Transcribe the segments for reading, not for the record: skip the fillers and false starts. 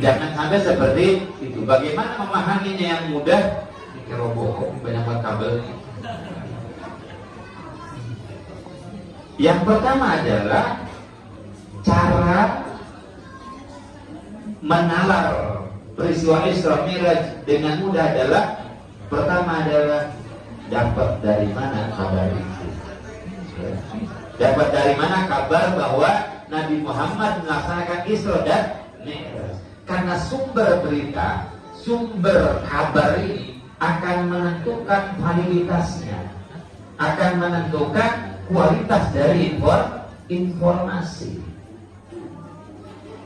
Jangan sampai seperti itu. Bagaimana memahaminya yang mudah? Mikir robot, banyak banget kabel. Yang pertama adalah cara menalar peristiwa Isra Mi'raj dengan mudah adalah pertama adalah dapat dari mana kabar itu. Dapat dari mana kabar bahwa Nabi Muhammad melaksanakan Isra dan Mi'raj. Karena sumber berita, sumber kabar ini akan menentukan validitasnya, akan menentukan kualitas dari informasi.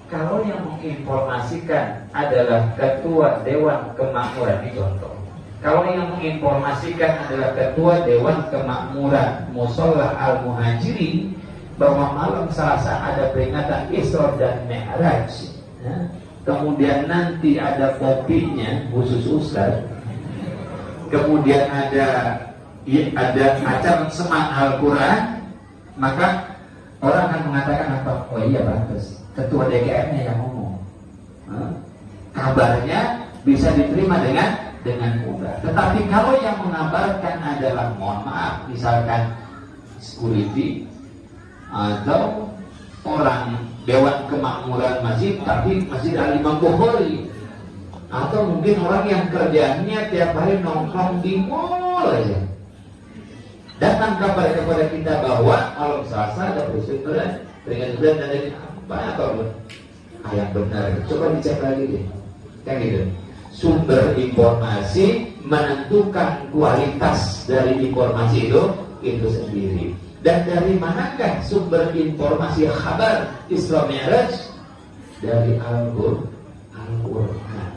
Kalau yang menginformasikan adalah Ketua Dewan Kemakmuran, ini contoh. Kalau yang menginformasikan adalah Ketua Dewan Kemakmuran Musholla Al-Muhajirin bahwa malam Selasa ada peringatan Isra dan Mi'raj, ya. Kemudian nanti ada kopinya khusus Ustaz. Kemudian ada acara semat Al-Quran. Maka orang akan mengatakan apa? Oh iya pantas, ketua DKM-nya yang ngomong. Kabarnya bisa diterima dengan mudah. Tetapi kalau yang mengabarkan adalah, mohon maaf, misalkan security atau orang Dewan Kemakmuran masjid, tapi Masjid Al-Imam Bukhari, atau mungkin orang yang kerjanya tiap hari nongkrong di mall aja, datang kabar kepada kita bahwa malam Selasa ada peringatan dan ada banyak atau yang benar. Coba dicek lagi deh, kan gitu. Sumber informasi menentukan kualitas dari informasi itu sendiri. Dan dari manakah sumber informasi kabar Isra Mi'raj? Dari Al-Quran.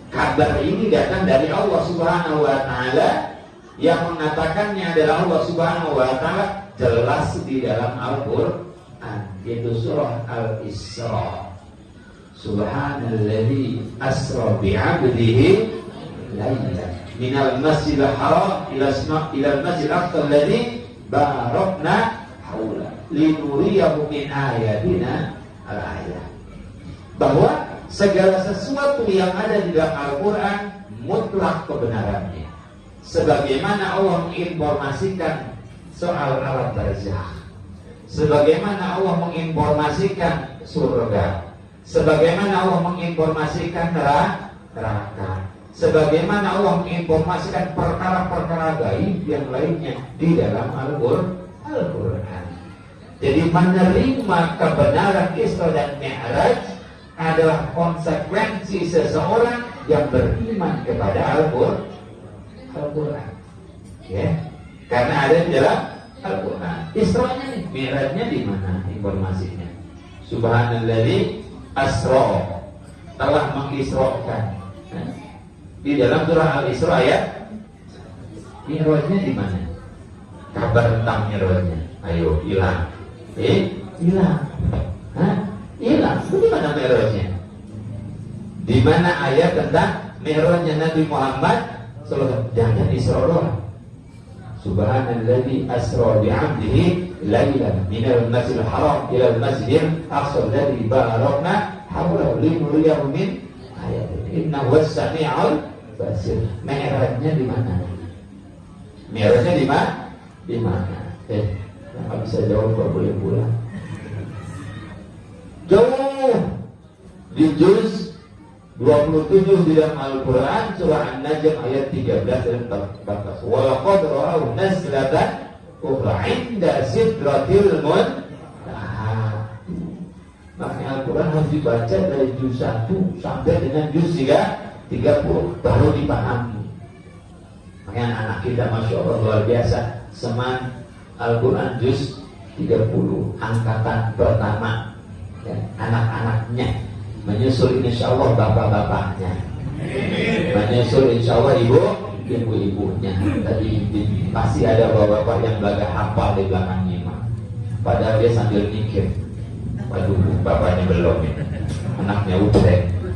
Kabar ini datang dari Allah Subhanahu wa Ta'ala, yang mengatakannya adalah Allah Subhanahu wa Ta'ala, jelas di dalam Al-Quran, yaitu surah Al-Isra. Subhanalladzi asra bi'abdihi laylan minal masjidil haram ila al-masjidil aqsa alladzi barakna haula linuriyahu min ayatina al-ayat. Bahwa segala sesuatu yang ada di dalam Al-Quran mutlak kebenarannya, sebagaimana Allah menginformasikan soal alam barzakh, sebagaimana Allah menginformasikan surga, sebagaimana Allah menginformasikan neraka, sebagaimana Allah menginformasikan perkara-perkara gaib yang lainnya di dalam Al-Quran. Jadi menerima kebenaran Isra dan Mi'raj adalah konsekuensi seseorang yang beriman kepada Al-Quran. Ya, karena ada di dalam Al-Quran. Isra'nya nih, Mi'rajnya di mana informasinya? Subhanalladzi asra, telah mengisrakan. Di dalam surah Al-Isra ya, Mi'rajnya di mana? Kabar tentang Mi'rajnya. Ayo, hilang. Hilang. Hilang. Di mana Mi'rajnya? Di mana ayat tentang Mi'rajnya Nabi Muhammad sallallahu alaihi wasallam? Jangan Isra doang. Subhanalladzi asra bi'abdihi lailan minal masjidil haram ilal masjidil aqsa alladzi barakna hawlahu linuriyahu min ayatina innahu was-sami'ul basir. Mi'rajnya di mana? Mi'rajnya di mana? Di mana? Nggak bisa jawab, kok boleh pulang. Jauh di juz 27 di dalam Al-Quran surah An-Najm ayat 13 dan 14. Wa laqad ra'ahu nazlatan ukhra 'inda sidratil muntaha. Makanya Al-Quran harus dibaca dari juz 1 sampai dengan juz 30 baru dipahami. Makanya anak kita Masya Allah luar biasa, seman Al-Quran juz 30 angkatan pertama. Ya, anak-anaknya menyusul insya Allah bapak-bapaknya, menyusul insya Allah ibu-ibunya. Tadi pasti ada bapak-bapak yang belaga hafal di belakangnya, padahal dia sambil mikir, waduh bapaknya belum, anaknya udah.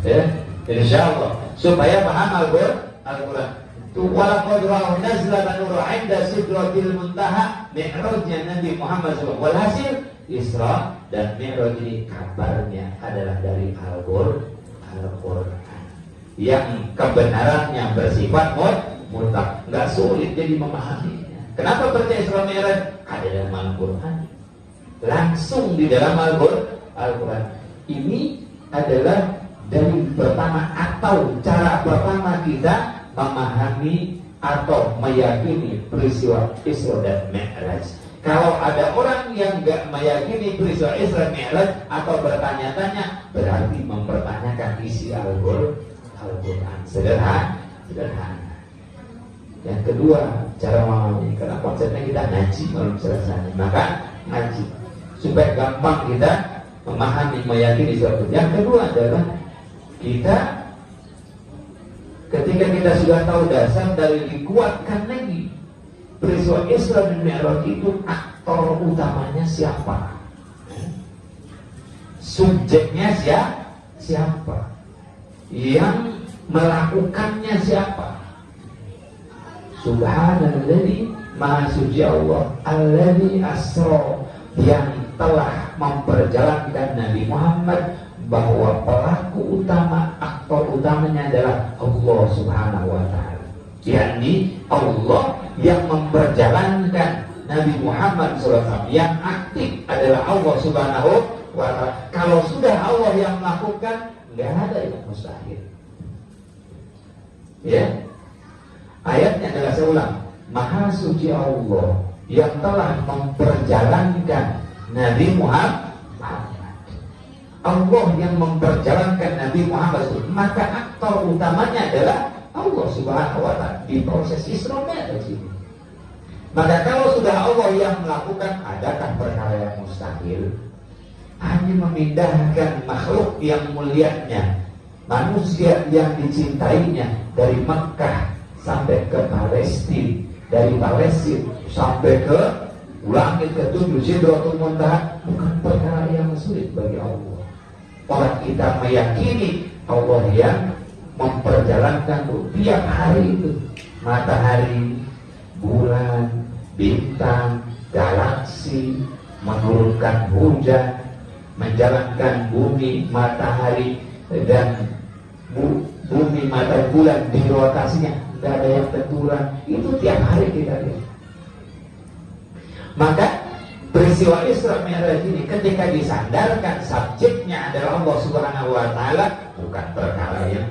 Ya, insya Allah supaya paham Al-Quran. Walaqad ra'ahu nazlatan ukhra 'inda sidratil muntaha. Mi'rajnya Nabi Muhammad SAW. Walhasil Isra dan Mi'raj ini kabarnya adalah dari Al-Quran yang kebenarannya bersifat mutlak, nggak sulit jadi memahaminya. Kenapa percaya Isra Mi'raj? Ada dalam Al-Quran, langsung di dalam Al-Quran. Ini adalah dari pertama atau cara pertama kita memahami atau meyakini peristiwa Isra dan Mi'raj. Kalau ada orang yang nggak meyakini peristiwa Isra Mi'raj atau bertanya-tanya, berarti mempertanyakan isi Al-Quran. Sederhana. Yang kedua, cara memahami, karena konsepnya kita ngaji kalau selesai, maka ngaji supaya gampang kita memahami, meyakini sesuatu. Yang kedua adalah kita ketika kita sudah tahu dasar dari dikuatkan lagi peristiwa Isra dan Mi'raj itu, aktor utamanya siapa? Subjeknya siapa? Yang melakukannya siapa? Subhanalladzi, maha suci Allah, alladzi asra, yang telah memperjalankan Nabi Muhammad, bahwa pelaku utama, aktor utamanya adalah Allah Subhanahu wa ta'ala. Yakni Allah yang memperjalankan Nabi Muhammad SAW. Yang aktif adalah Allah Subhanahu wa ta'ala. Kalau sudah Allah yang melakukan, nggak ada yang mustahil. Ya, ayatnya adalah, saya ulang, maha suci Allah yang telah memperjalankan Nabi Muhammad. Allah yang memperjalankan Nabi Muhammad SAW. Maka aktor utamanya adalah Allah Subhanahu wa ta'ala di proses Isra Mi'raj ini. Maka kalau sudah Allah yang melakukan, adakah perkara yang mustahil? Hanya memindahkan makhluk yang mulianya, manusia yang dicintainya, dari Mekah sampai ke Palestina, dari Palestina sampai ke langit ketujuh Sidratul Muntaha, bukan perkara yang sulit bagi Allah. Orang kita meyakini Allah yang memperjalankan tiap hari itu, matahari, bulan, bintang, galaksi, menurunkan hujan, menjalankan bumi, matahari, dan bumi, matahari, bulan di rotasinya, tidak ada yang benturan. Itu tiap hari kita lihat. Maka peristiwa Isra Mi'raj ini ketika disandarkan subjeknya adalah Allah Subhanahu wa ta'ala, bukan perkara yang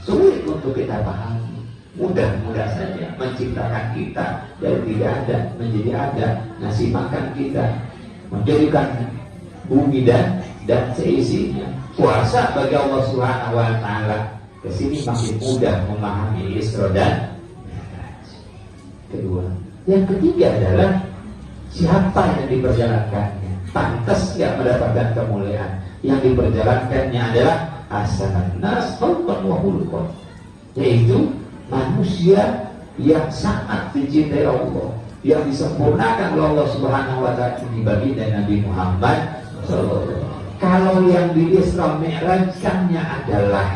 sulit untuk kita pahami. Mudah-mudah saja menciptakan kita dari tidak ada menjadi ada, ngasih makan kita, menjadikan bumi dan dan seisinya. Puasa bagi Allah Subhanahu wa taala. Kesini makin mudah memahami Isra dan Mi'raj. Kedua, yang ketiga adalah siapa yang diperjalankannya, pantas tidak mendapatkan kemuliaan. Yang diperjalankannya adalah hasanat nas khalqan wa khuluqan, yaitu manusia yang sangat dicintai Allah, yang disempurnakan oleh Allah Subhanahu wa taala di baginda Nabi Muhammad sallallahu alaihi wasallam. Kalau yang di Isra Mi'rajkannya adalah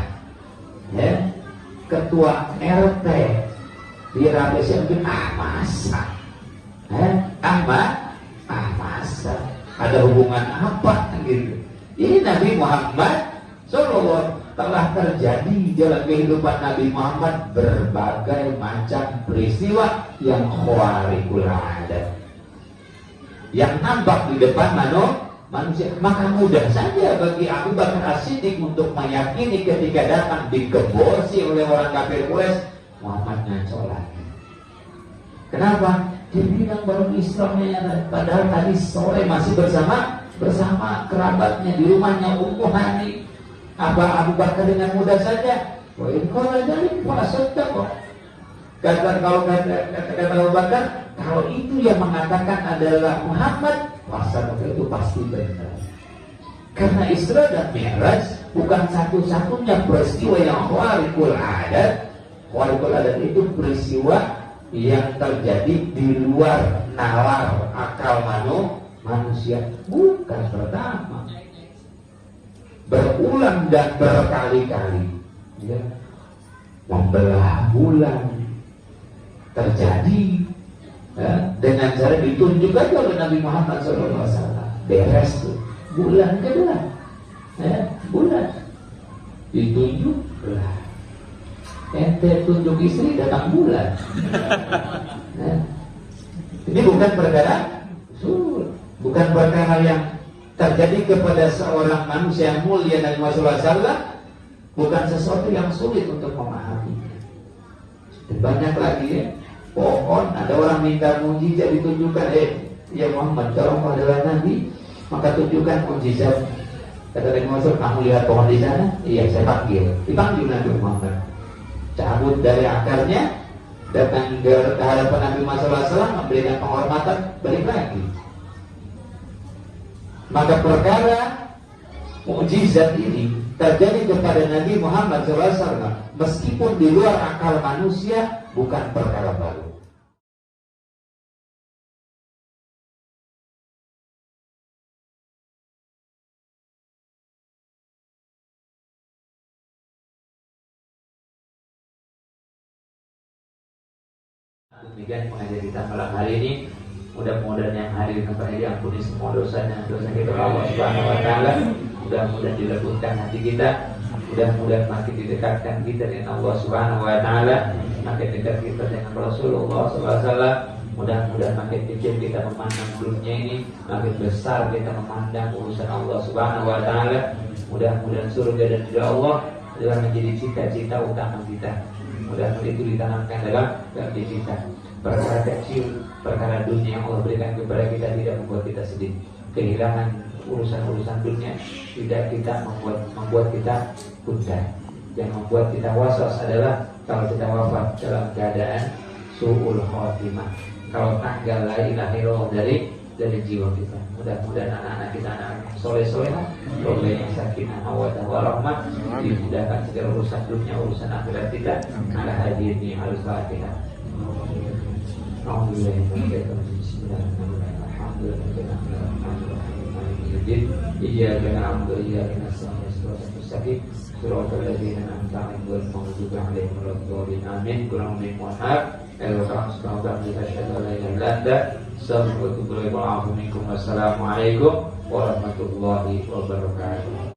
ketua RT di Arabia Saudi, masa masa ada hubungan apa gitu? Ini Nabi Muhammad sallallahu telah terjadi dalam kehidupan Nabi Muhammad berbagai macam peristiwa yang khawariqul adat, yang nampak di depan manusia. Maka mudah saja bagi Abu Bakar As-Siddiq untuk meyakini ketika datang dikebosi oleh orang kafir Quraisy, Muhammad ngaco lagi. Kenapa? Dia bilang baru Islamnya, padahal tadi sore masih bersama kerabatnya di rumahnya Ummu Hani. Apa Abu Bakar dengan mudah saja? Wah, ini kalau dari puasa kok. Kalau kata Abu Bakar, kalau itu yang mengatakan adalah Muhammad, puasa itu pasti benar. Karena Isra dan Mi'raj bukan satu-satunya peristiwa yang khawariqul adat. Khawariqul adat itu peristiwa yang terjadi di luar nalar akal manusia, bukan pertama, berulang dan berkali-kali, ya. Membelah bulan terjadi dengan cara ditunjuk aja oleh Nabi Muhammad SAW. Beres tuh bulan kedua, bulan ditunjuk belah. Ente tunjuk istri datang bulan. Ini bukan perkara sulit, bukan perkara yang terjadi kepada seorang manusia yang mulia dan Rasulullah SAW, bukan sesuatu yang sulit untuk memahami. Dan banyak lagi ya, pohon, ada orang minta mujizat ditunjukkan, ya Muhammad, kalau kau adalah Nabi, maka tunjukkan mujizat. Kata Nabi Muhammad, kamu lihat pohon di sana? Iya, saya panggil. Dipanggil Nabi Muhammad, cabut dari akarnya, datang ke hadapan Nabi Muhammad SAW, memberikan penghormatan, balik lagi. Maka perkara mukjizat ini terjadi kepada Nabi Muhammad SAW, meskipun di luar akal manusia, bukan perkara baru. Demikian pengajian kita malam hari ini. Mudah-mudahan yang hadir tempat ini diampuni semua dosanya, dosa kita Allah Subhanahu wa taala. Mudah-mudahan dilembutkan hati kita. Mudah-mudahan makin didekatkan kita dengan Allah Subhanahu wa taala, makin dekat kita dengan Rasulullah sallallahu alaihi wasallam. Mudah-mudahan makin kecil kita memandang dunia ini, makin besar kita memandang urusan Allah Subhanahu wa taala. Mudah-mudahan surga dan ridha Allah adalah menjadi cita-cita utama kita. Mudah-mudahan itu ditanamkan dalam hati kita. Perkara kecil, perkara dunia yang Allah berikan kepada kita tidak membuat kita sedih. Kehilangan urusan-urusan dunia tidak kita membuat kita gundah. Yang membuat kita was-was adalah kalau kita wafat dalam keadaan su'ul khotimah, kalau tanggal la ilaha illallah dari jiwa kita. Mudah-mudahan anak-anak kita, anak soleh-solehah, robbana sakinah wa rahmah, dimudahkan segala urusan dunia, urusan akhirat kita. Ala hadirin al-Fatihah. Iyyaka na'budu wa iyyaka nasta'in. Shiratal ladzina an'amta 'alaihim ghairil maghdubi 'alaihim waladdallin. Amin. Kurang lebih mohon maaf. Assalamualaikum warahmatullahi wabarakatuh.